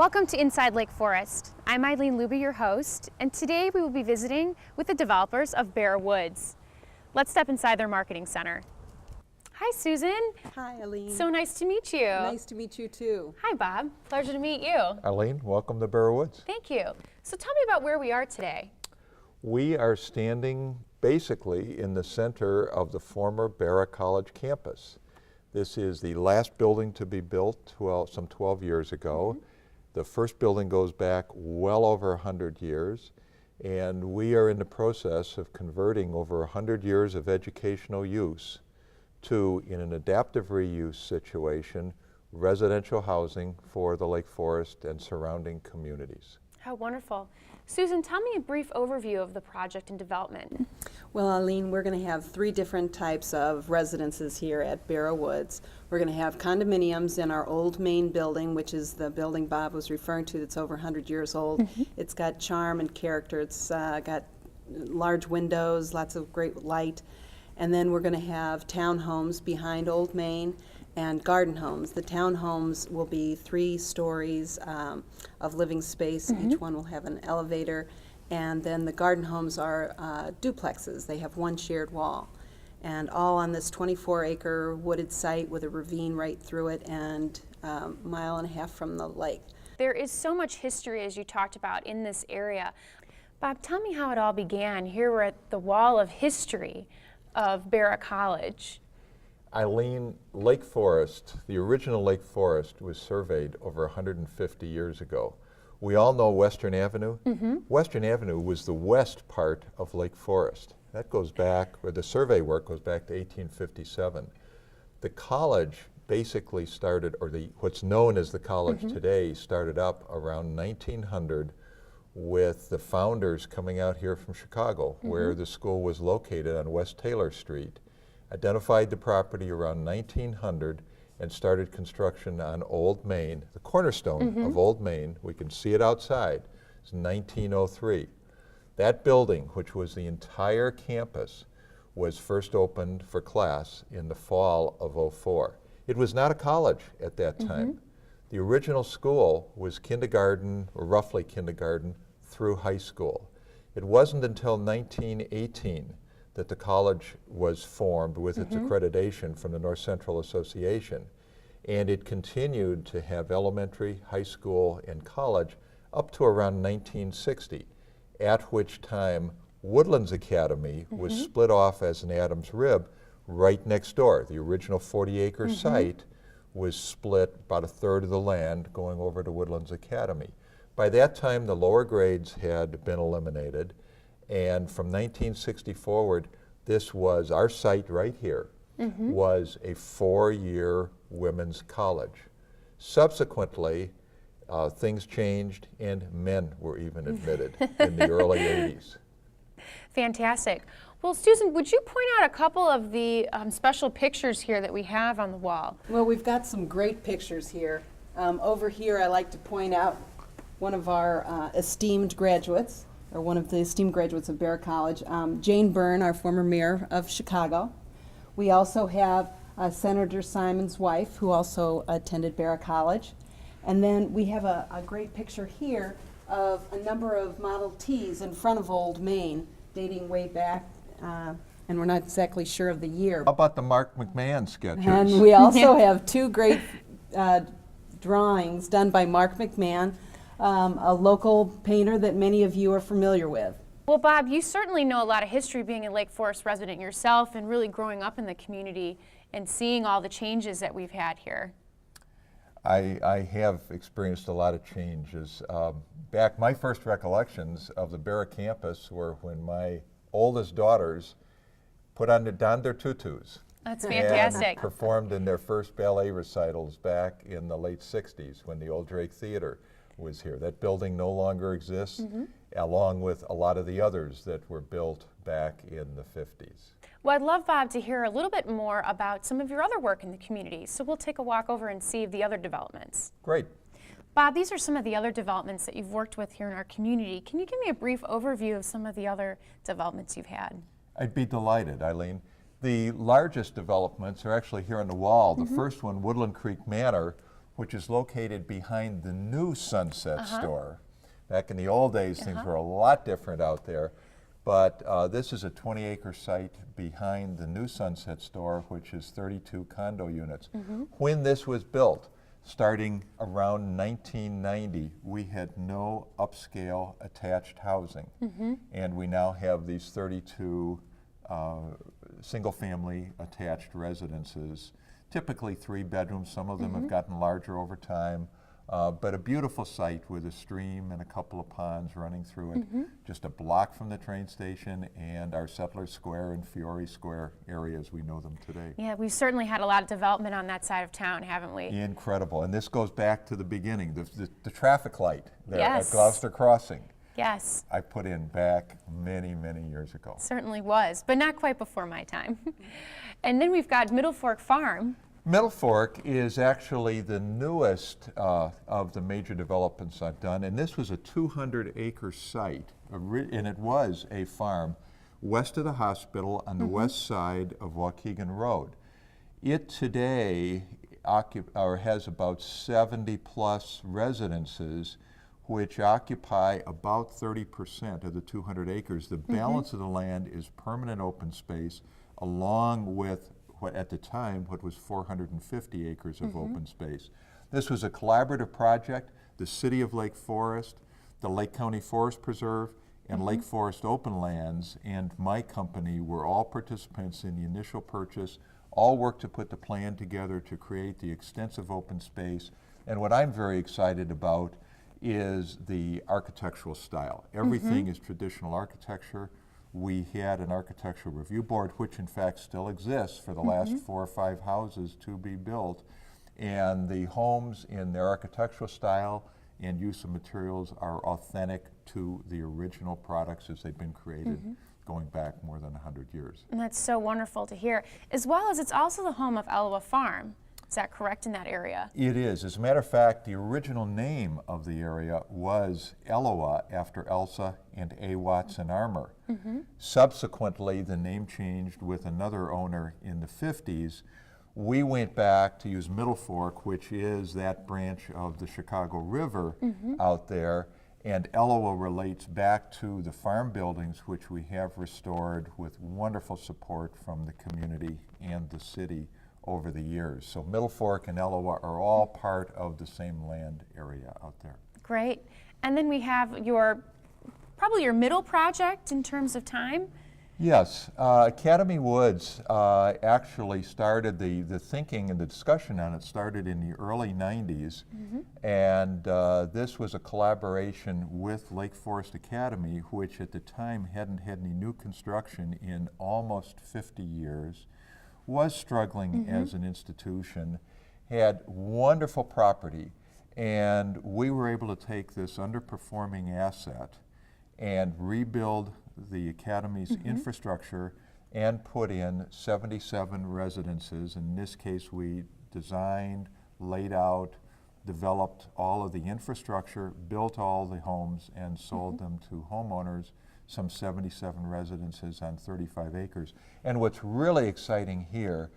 Welcome to Inside Lake Forest. I'm Eileen Looby, your host, and today we will be visiting with the developers of Barrow Woods. Let's step inside their marketing center. Hi, Susan. Hi, Eileen. So nice to meet you. Nice to meet you, too. Hi, Bob. Pleasure to meet you. Eileen, welcome to Barrow Woods. Thank you. So tell me about where we are today. We are standing basically in the center of the former Barat College Campus. This is the last building to be built some 12 years ago. The first building goes back well over 100 years, and we are in the process of converting over 100 years of educational use to, in an adaptive reuse situation, residential housing for the Lake Forest and surrounding communities. How wonderful. Susan, tell me a brief overview of the project and development. Well, Eileen, we're going to have three different types of residences here at Barrow Woods. We're going to have condominiums in our old main building, which is the building Bob was referring to that's over 100 years old. It's got charm and character. It's got large windows, lots of great light. And then we're going to have townhomes behind Old Main and garden homes. The townhomes will be 3 stories of living space. Each one will have an elevator. And then the garden homes are duplexes. They have one shared wall. And all on this 24-acre wooded site with a ravine right through it and a mile and a half from the lake. There is so much history, as you talked about, in this area. Bob, tell me how it all began. Here we're at the wall of history of Barat College. Eileen, Lake Forest, the original Lake Forest was surveyed over 150 years ago. We all know Western Avenue. Western Avenue was the west part of Lake Forest. That goes back, or the survey work goes back to 1857. The college basically started, or what's known as the college today, started up around 1900 with the founders coming out here from Chicago, where the school was located on West Taylor Street, identified the property around 1900 and started construction on Old Main, the cornerstone of Old Main. We can see it outside. It's 1903. That building, which was the entire campus, was first opened for class in the fall of '04. It was not a college at that time. The original school was kindergarten, or roughly kindergarten, through high school. It wasn't until 1918 that the college was formed with its accreditation from the North Central Association. And it continued to have elementary, high school, and college up to around 1960, at which time Woodlands Academy was split off as an Adams rib right next door. The original 40-acre site was split about a third of the land going over to Woodlands Academy. By that time, the lower grades had been eliminated, and from 1960 forward, this was, our site right here, was a 4-year women's college. Subsequently, things changed and men were even admitted in the early 80s. Fantastic. Well, Susan, would you point out a couple of the special pictures here that we have on the wall? Well, we've got some great pictures here. Over here, I like to point out one of our esteemed graduates, or one of the esteemed graduates of Barat College, Jane Byrne, our former mayor of Chicago. We also have Senator Simon's wife, who also attended Barat College. And then we have a great picture here of a number of Model Ts in front of Old Main, dating way back, and we're not exactly sure of the year. How about the Mark McMahon sketches? And we also have 2 great drawings done by Mark McMahon, a local painter that many of you are familiar with. Well, Bob, you certainly know a lot of history, being a Lake Forest resident yourself and really growing up in the community and seeing all the changes that we've had here. I have experienced a lot of changes. My first recollections of the Barat campus were when my oldest daughters donned their tutus. That's fantastic. And performed in their first ballet recitals back in the late 60s when the Old Drake Theater was here. That building no longer exists, along with a lot of the others that were built back in the 50s. Well, I'd love, Bob, to hear a little bit more about some of your other work in the community. So we'll take a walk over and see the other developments. Great. Bob, these are some of the other developments that you've worked with here in our community. Can you give me a brief overview of some of the other developments you've had? I'd be delighted, Eileen. The largest developments are actually here on the wall. The first one, Woodland Creek Manor, which is located behind the new Sunset store. Back in the old days, things were a lot different out there. But this is a 20-acre site behind the new Sunset store, which is 32 condo units. When this was built, starting around 1990, we had no upscale attached housing. And we now have these 32 single-family attached residences, typically 3 bedrooms. Some of them have gotten larger over time. But a beautiful site with a stream and a couple of ponds running through it, just a block from the train station and our Settlers Square and Fiore Square areas, we know them today. Yeah, we've certainly had a lot of development on that side of town, haven't we? Incredible. And this goes back to the beginning, the traffic light there Yes. at Gloucester Crossing. Yes. I put in back many, many years ago. Certainly was, but not quite before my time. And then we've got Middle Fork Farm. Middle Fork is actually the newest of the major developments I've done, and this was a 200-acre site, and it was a farm west of the hospital on the west side of Waukegan Road. It today has about 70-plus residences, which occupy about 30% of the 200 acres. The balance of the land is permanent open space, along with what at the time what was 450 acres of open space. This was a collaborative project. The City of Lake Forest, the Lake County Forest Preserve, and Lake Forest Open Lands and my company were all participants in the initial purchase, all worked to put the plan together to create the extensive open space. And what I'm very excited about is the architectural style. Everything is traditional architecture. We had an architectural review board, which in fact still exists for the last 4 or 5 houses to be built. And the homes in their architectural style and use of materials are authentic to the original products as they've been created going back more than 100 years. And that's so wonderful to hear. As well as it's also the home of Elwa Farm. Is that correct in that area? It is. As a matter of fact, the original name of the area was Elwa, after Elsa and A. Watson Armour. Subsequently, the name changed with another owner in the 50s. We went back to use Middle Fork, which is that branch of the Chicago River out there, and Elwa relates back to the farm buildings, which we have restored with wonderful support from the community and the city over the years. So Middle Fork and Elwa are all part of the same land area out there. Great. And then we have probably your middle project in terms of time. Yes, Academy Woods actually started the thinking and the discussion on it started in the early 90s, and this was a collaboration with Lake Forest Academy, which at the time hadn't had any new construction in almost 50 years, was struggling as an institution, had wonderful property, and we were able to take this underperforming asset and rebuild the Academy's infrastructure and put in 77 residences. In this case, we designed, laid out, developed all of the infrastructure, built all the homes, and sold them to homeowners, some 77 residences on 35 acres. And what's really exciting here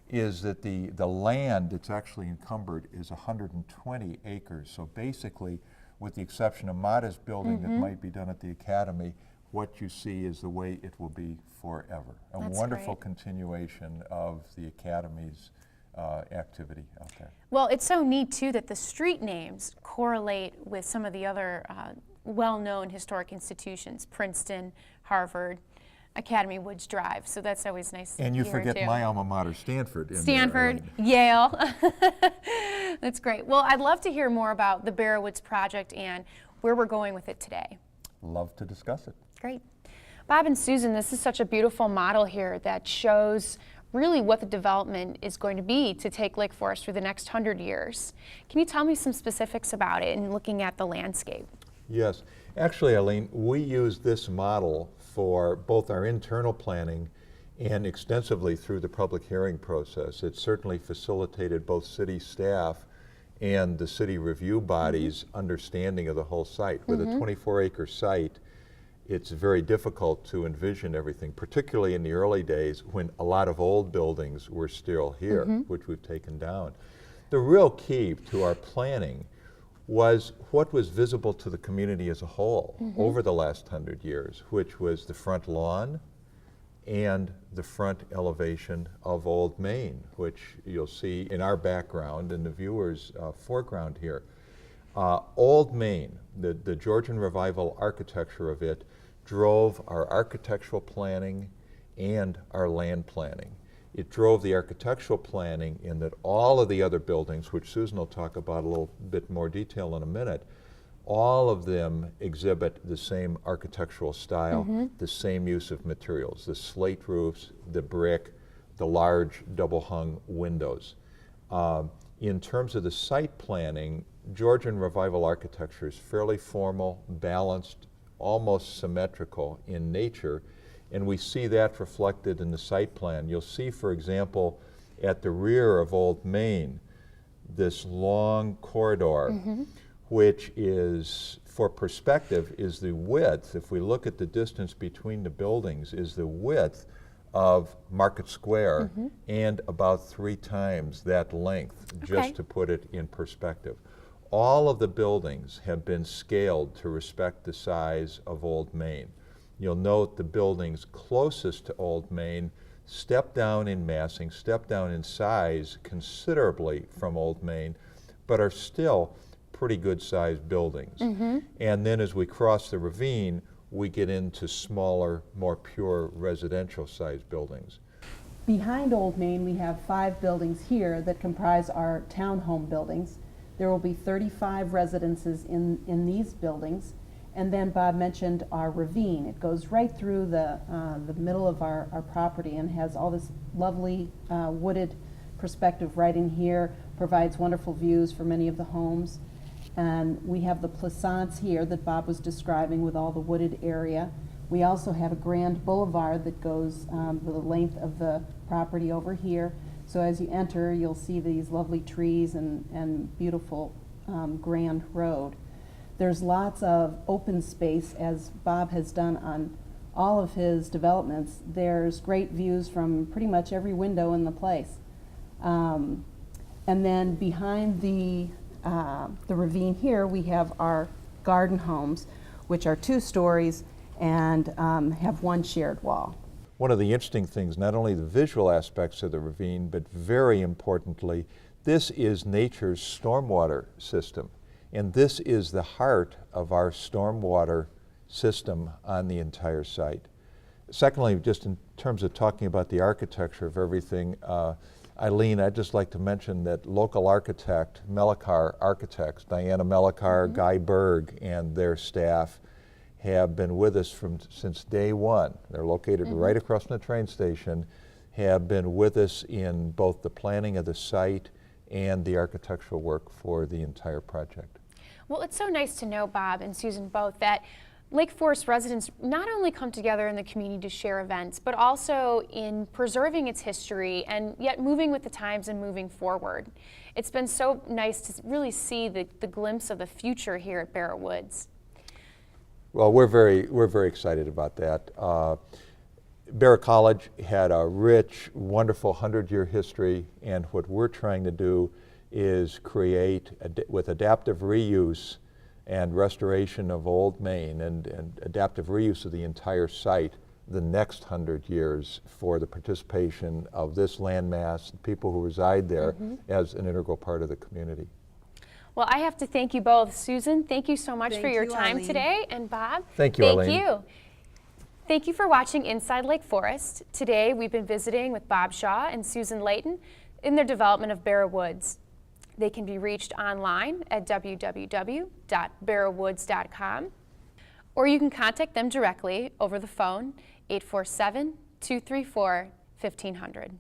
is that the land that's actually encumbered is 120 acres. So basically, with the exception of modest building that might be done at the Academy, what you see is the way it will be forever. A That's wonderful great. continuation of the Academy's activity out there. Well, it's so neat too that the street names correlate with some of the other well-known historic institutions, Princeton, Harvard, Academy Woods Drive. So that's always nice to And you hear, forget too. my alma mater, Stanford. In there, Stanford, Eileen. Yale. That's great. Well, I'd love to hear more about the Barrow Woods project and where we're going with it today. Love to discuss it. Great. Bob and Susan, this is such a beautiful model here that shows really what the development is going to be to take Lake Forest through the next 100 years. Can you tell me some specifics about it and looking at the landscape? Yes. Actually, Eileen, we use this model for both our internal planning and extensively through the public hearing process. It certainly facilitated both city staff and the city review bodies' understanding of the whole site. With a 24-acre site, it's very difficult to envision everything, particularly in the early days when a lot of old buildings were still here, which we've taken down. The real key to our planning was what was visible to the community as a whole over the last 100 years, which was the front lawn and the front elevation of Old Main, which you'll see in our background and the viewers' foreground here. Old Main, the Georgian Revival architecture of it, drove our architectural planning and our land planning. It drove the architectural planning in that all of the other buildings, which Susan will talk about a little bit more detail in a minute, all of them exhibit the same architectural style, the same use of materials, the slate roofs, the brick, the large double-hung windows. In terms of the site planning, Georgian Revival architecture is fairly formal, balanced, almost symmetrical in nature, and we see that reflected in the site plan. You'll see, for example, at the rear of Old Main, this long corridor, which is, for perspective, is the width, if we look at the distance between the buildings, is the width of Market Square and about 3 times that length, just to put it in perspective. All of the buildings have been scaled to respect the size of Old Main. You'll note the buildings closest to Old Main step down in massing, step down in size considerably from Old Main, but are still pretty good sized buildings. And then as we cross the ravine, we get into smaller, more pure residential sized buildings. Behind Old Main, we have 5 buildings here that comprise our townhome buildings. There will be 35 residences in these buildings. And then Bob mentioned our ravine. It goes right through the middle of our property and has all this lovely wooded perspective right in here, provides wonderful views for many of the homes. And we have the Plaisance here that Bob was describing with all the wooded area. We also have a grand boulevard that goes the length of the property over here. So as you enter, you'll see these lovely trees and beautiful grand road. There's lots of open space, as Bob has done on all of his developments. There's great views from pretty much every window in the place. And then behind the ravine here, we have our garden homes, which are 2 stories and have 1 shared wall. One of the interesting things, not only the visual aspects of the ravine, but very importantly, this is nature's stormwater system. And this is the heart of our stormwater system on the entire site. Secondly, just in terms of talking about the architecture of everything, Eileen, I'd just like to mention that local architect, Mellicar Architects, Diana Mellicar, Guy Berg, and their staff have been with us since day one. They're located right across from the train station, have been with us in both the planning of the site and the architectural work for the entire project. Well, it's so nice to know, Bob and Susan both, that Lake Forest residents not only come together in the community to share events, but also in preserving its history and yet moving with the times and moving forward. It's been so nice to really see the glimpse of the future here at Barrow Woods. Well, we're very excited about that. Barat College had a rich, wonderful 100-year history, and what we're trying to do is create, with adaptive reuse and restoration of Old Main and adaptive reuse of the entire site, the next 100 years for the participation of this landmass, people who reside there, as an integral part of the community. Well, I have to thank you both. Susan, thank you so much for your time Eileen. today, and Bob, Thank you, Eileen. Thank you. Thank you for watching Inside Lake Forest. Today we've been visiting with Bob Shaw and Susan Layton in their development of Barrow Woods. They can be reached online at www.barrowwoods.com, or you can contact them directly over the phone, 847-234-1500.